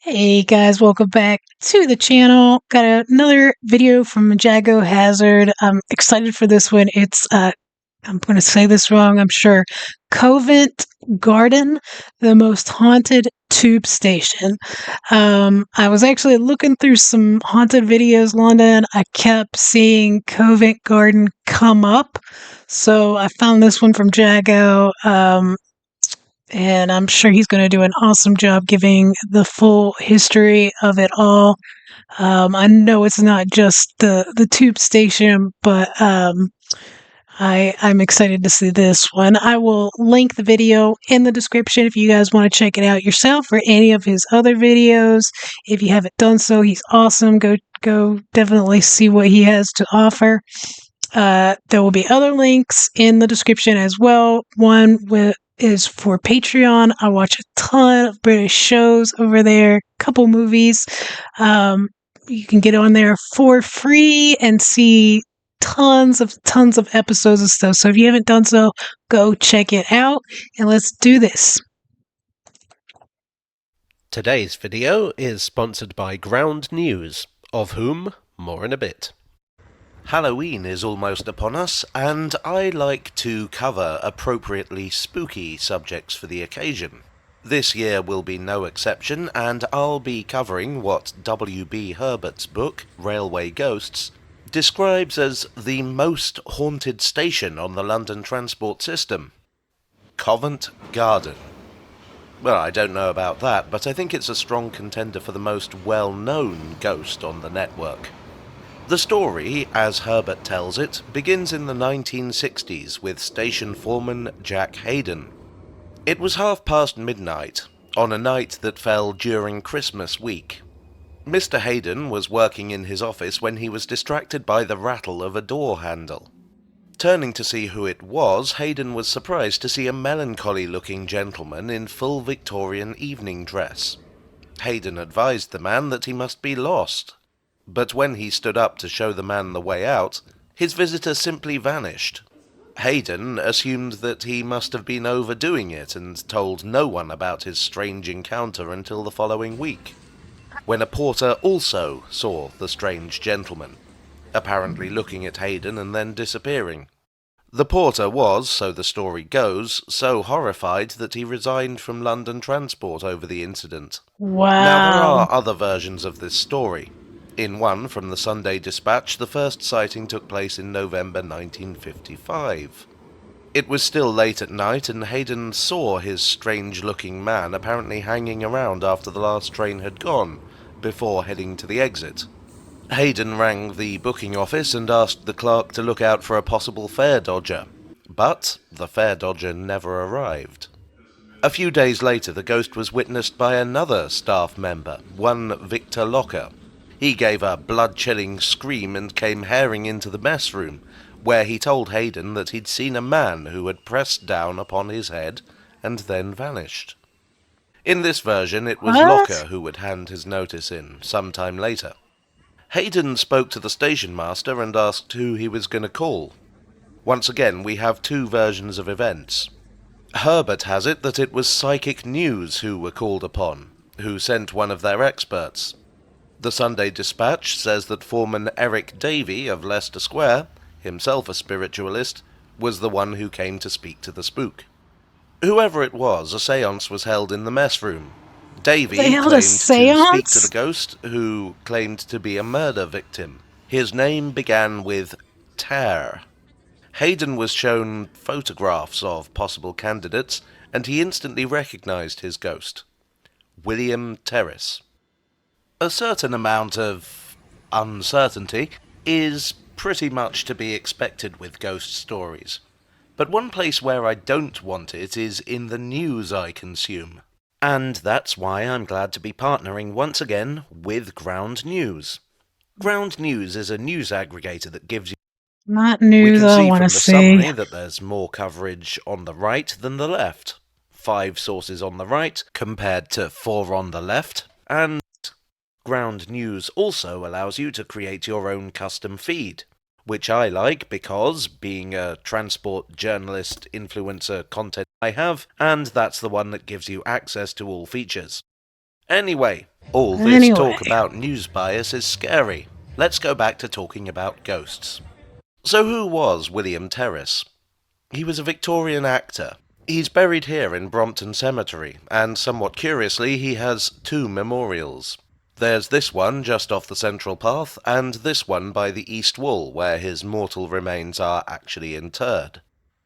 Hey guys, welcome back to the channel. Got another video from Jago Hazard. I'm excited for this one. It's I'm going to say this wrong, I'm sure. Covent Garden, the most haunted tube station. I was actually looking through some haunted videos, London. I kept seeing Covent Garden come up, so I found this one from Jago. And I'm sure he's going to do an awesome job giving the full history of it all. I know it's not just the tube station, but I'm excited to see this one. I will link the video in the description if you guys want to check it out yourself or any of his other videos. If you haven't done so, he's awesome. Go definitely see what he has to offer. There will be other links in the description as well. Is for Patreon. I watch a ton of British shows over there, a couple movies. You can get on there for free and see tons of episodes and stuff. So if you haven't done so, go check it out and let's do this. Today's video is sponsored by Ground News, of whom more in a bit. Halloween is almost upon us, and I like to cover appropriately spooky subjects for the occasion. This year will be no exception, and I'll be covering what W.B. Herbert's book, Railway Ghosts, describes as the most haunted station on the London transport system. Covent Garden. Well, I don't know about that, but I think it's a strong contender for the most well-known ghost on the network. The story, as Herbert tells it, begins in the 1960s with station foreman Jack Hayden. It was midnight, on a night that fell during Christmas week. Mr. Hayden was working in his office when he was distracted by the rattle of a door handle. Turning to see who it was, Hayden was surprised to see a melancholy-looking gentleman in full Victorian evening dress. Hayden advised the man that he must be lost. But when he stood up to show the man the way out, his visitor simply vanished. Hayden assumed that he must have been overdoing it and told no one about his strange encounter until the following week, when a porter also saw the strange gentleman, apparently looking at Hayden and then disappearing. The porter was, so the story goes, so horrified that he resigned from London Transport over the incident. Wow. Now, there are other versions of this story. In one from the Sunday Dispatch, the first sighting took place in November 1955. It was still late at night, and Hayden saw his strange-looking man apparently hanging around after the last train had gone, before heading to the exit. Hayden rang the booking office and asked the clerk to look out for a possible fare dodger, but the fare dodger never arrived. A few days later, the ghost was witnessed by another staff member, one Victor Locker. He gave a blood-chilling scream and came herring into the mess room, where he told Hayden that he'd seen a man who had pressed down upon his head and then vanished. In this version, it was Locker who would hand his notice in some time later. Hayden spoke to the station master and asked who he was going to call. Once again, we have two versions of events. Herbert has it that it was Psychic News who were called upon, who sent one of their experts. The Sunday Dispatch says that foreman Eric Davey of Leicester Square, himself a spiritualist, was the one who came to speak to the spook. Whoever it was, a séance was held in the mess room. Davey claimed to speak to the ghost, who claimed to be a murder victim. His name began with Ter. Hayden was shown photographs of possible candidates, and he instantly recognized his ghost. William Terriss. A certain amount of uncertainty is pretty much to be expected with ghost stories. But one place where I don't want it is in the news I consume. And that's why I'm glad to be partnering once again with Ground News. Ground News is a news aggregator that gives you... Not news I want to see. We can see from the summary that there's more coverage on the right than the left. 5 sources on the right compared to 4 on the left, and Ground News also allows you to create your own custom feed, which I like because, being a transport journalist influencer content I have, and that's the one that gives you access to all features. Anyway, all this Anyway, talk about news bias is scary. Let's go back to talking about ghosts. So who was William Terriss? He was a Victorian actor. He's buried here in Brompton Cemetery, and somewhat curiously, he has two memorials. There's this one just off the central path, and this one by the east wall, where his mortal remains are actually interred.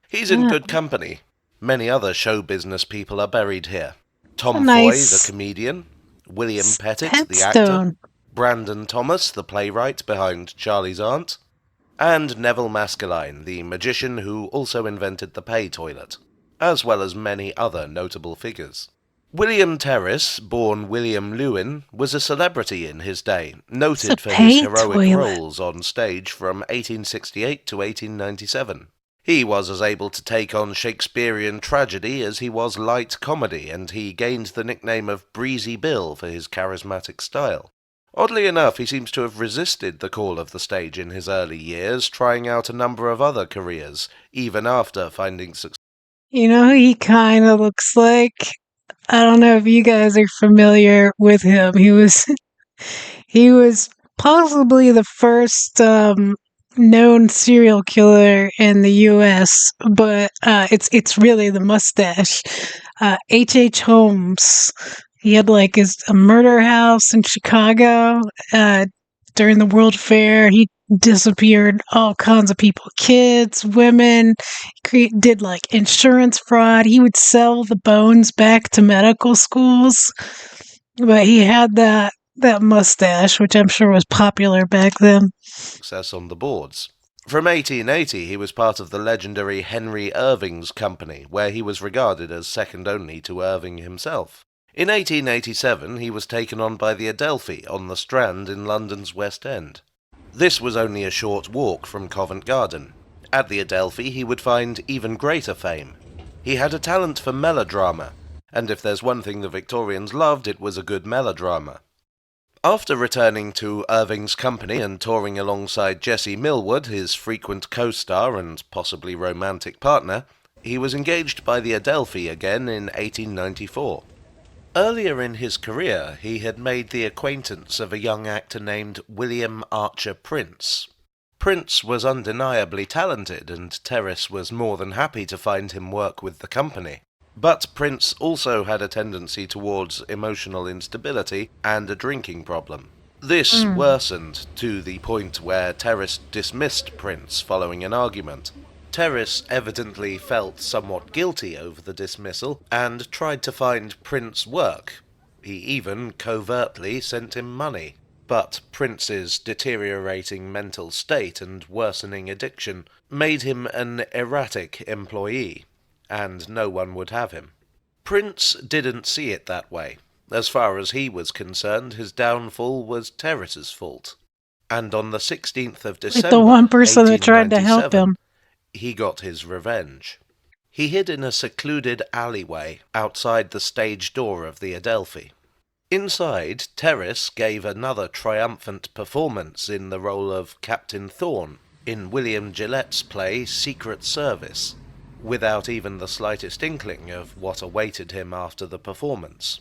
He's in good company. Many other show business people are buried here. a Tom Foy, the nice comedian, William Pettit, the actor, headstone. Brandon Thomas, the playwright behind Charlie's Aunt, and Neville Maskelyne, the magician who also invented the pay toilet, as well as many other notable figures. William Terriss, born William Lewin, was a celebrity in his day, noted for his heroic roles on stage from 1868 to 1897. He was as able to take on Shakespearean tragedy as he was light comedy, and he gained the nickname of Breezy Bill for his charismatic style. Oddly enough, he seems to have resisted the call of the stage in his early years, trying out a number of other careers, even after finding success. You know who he kind of looks like? I don't know if you guys are familiar with him. He was possibly the first known serial killer in the U.S., but it's really the mustache. H. Holmes. He had like a murder house in Chicago during the World Fair. He disappeared all kinds of people, kids, women. Did like insurance fraud. He would sell the bones back to medical schools, but he had that mustache, which I'm sure was popular back then. Success on the boards. From 1880, he was part of the legendary Henry Irving's company, where he was regarded as second only to Irving himself. In 1887, he was taken on by the Adelphi on the Strand in London's West End. This was only a short walk from Covent Garden. At the Adelphi, he would find even greater fame. He had a talent for melodrama, and if there's one thing the Victorians loved, it was a good melodrama. After returning to Irving's company and touring alongside Jessie Millwood, his frequent co-star and possibly romantic partner, he was engaged by the Adelphi again in 1894. Earlier in his career, he had made the acquaintance of a young actor named William Archer Prince. Prince was undeniably talented, and Terriss was more than happy to find him work with the company. But Prince also had a tendency towards emotional instability and a drinking problem. This worsened to the point where Terriss dismissed Prince following an argument. Terriss evidently felt somewhat guilty over the dismissal and tried to find Prince work. He even covertly sent him money. But Prince's deteriorating mental state and worsening addiction made him an erratic employee, and no one would have him. Prince didn't see it that way. As far as he was concerned, his downfall was Terriss's fault. And on the 16th of December, Like the one person that tried to help 1897, him. he got his revenge. He hid in a secluded alleyway outside the stage door of the Adelphi. Inside, Terriss gave another triumphant performance in the role of Captain Thorne in William Gillette's play Secret Service, without even the slightest inkling of what awaited him after the performance.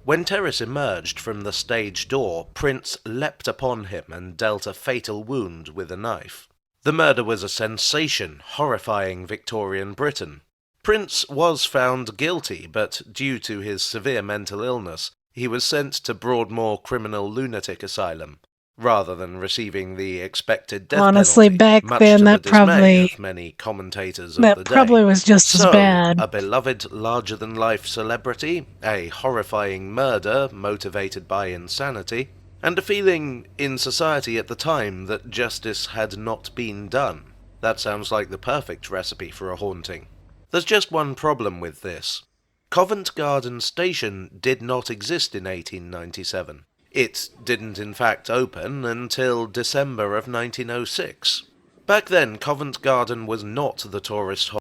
When Terriss emerged from the stage door, Prince leapt upon him and dealt a fatal wound with a knife. The murder was a sensation, horrifying Victorian Britain. Prince was found guilty, but due to his severe mental illness, he was sent to Broadmoor Criminal Lunatic Asylum, rather than receiving the expected death Honestly, penalty, back much then to that the dismay probably of many commentators of the day. probably was just as So, bad. a beloved larger-than-life celebrity, a horrifying murder motivated by insanity, and a feeling in society at the time that justice had not been done. That sounds like the perfect recipe for a haunting. There's just one problem with this. Covent Garden Station did not exist in 1897. It didn't in fact open until December of 1906. Back then, Covent Garden was not the tourist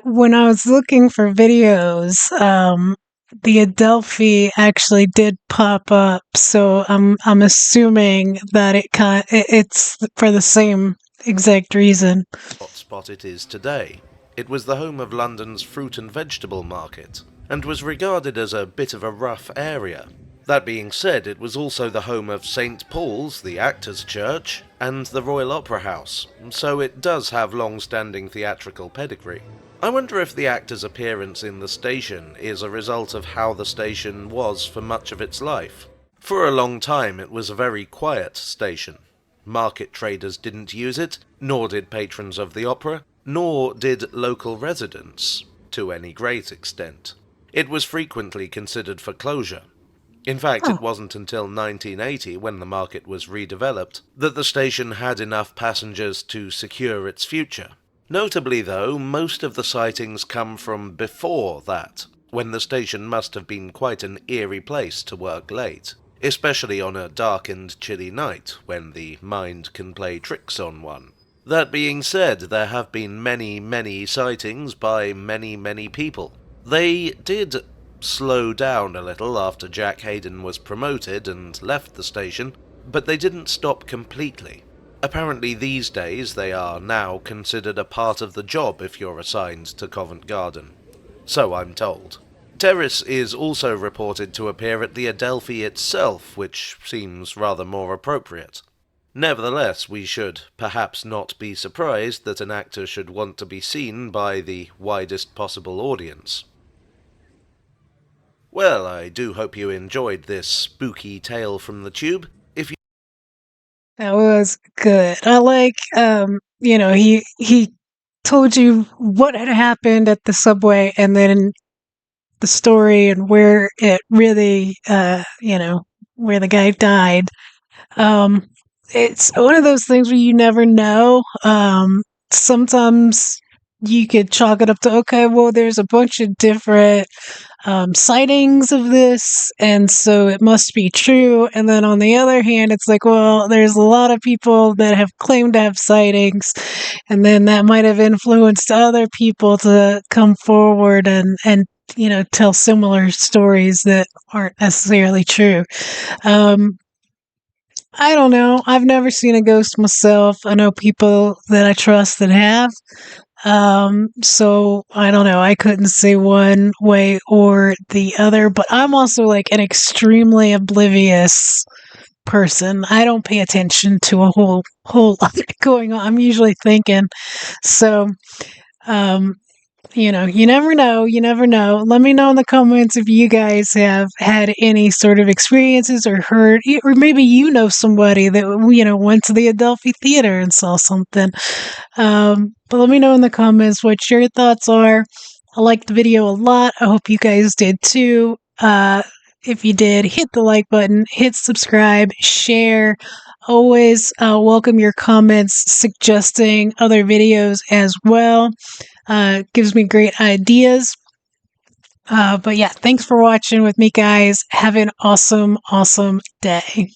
When I was looking for videos, the Adelphi actually did pop up, so I'm assuming that it's for the same exact reason. hotspot it is today. It was the home of London's fruit and vegetable market, and was regarded as a bit of a rough area. That being said, it was also the home of St. Paul's, the Actors' Church, and the Royal Opera House, so it does have long-standing theatrical pedigree. I wonder if the actor's appearance in the station is a result of how the station was for much of its life. For a long time it was a very quiet station. Market traders didn't use it, nor did patrons of the opera, nor did local residents, to any great extent. It was frequently considered for closure. In fact, Oh, it wasn't until 1980, when the market was redeveloped, that the station had enough passengers to secure its future. Notably, though, most of the sightings come from before that, when the station must have been quite an eerie place to work late, especially on a dark and chilly night, when the mind can play tricks on one. That being said, there have been many sightings by many people. They did slow down a little after Jack Hayden was promoted and left the station, but they didn't stop completely. Apparently these days they are now considered a part of the job if you're assigned to Covent Garden. So I'm told. Terriss is also reported to appear at the Adelphi itself, which seems rather more appropriate. Nevertheless, we should perhaps not be surprised that an actor should want to be seen by the widest possible audience. Well, I do hope you enjoyed this spooky tale from the tube. If you that was good. I like, he told you what had happened at the subway, and then the story and where it really, where the guy died. Um, it's one of those things where you never know. Sometimes you could chalk it up to, okay, well, there's a bunch of different sightings of this, and so it must be true. And then on the other hand, it's like, well, there's a lot of people that have claimed to have sightings, and then that might have influenced other people to come forward and tell similar stories that aren't necessarily true. Um, I don't know. I've never seen a ghost myself. I know people that I trust that have. So I don't know. I couldn't say one way or the other, but I'm also like an extremely oblivious person. I don't pay attention to a whole lot going on. I'm usually thinking. So, um, you never know. You never know. Let me know in the comments if you guys have had any sort of experiences or heard, or maybe you know somebody that, went to the Adelphi Theater and saw something. But let me know in the comments what your thoughts are. I liked the video a lot. I hope you guys did too. If you did, hit the like button, hit subscribe, share. Always welcome your comments suggesting other videos as well. Gives me great ideas. But yeah, thanks for watching with me, guys. Have an awesome day.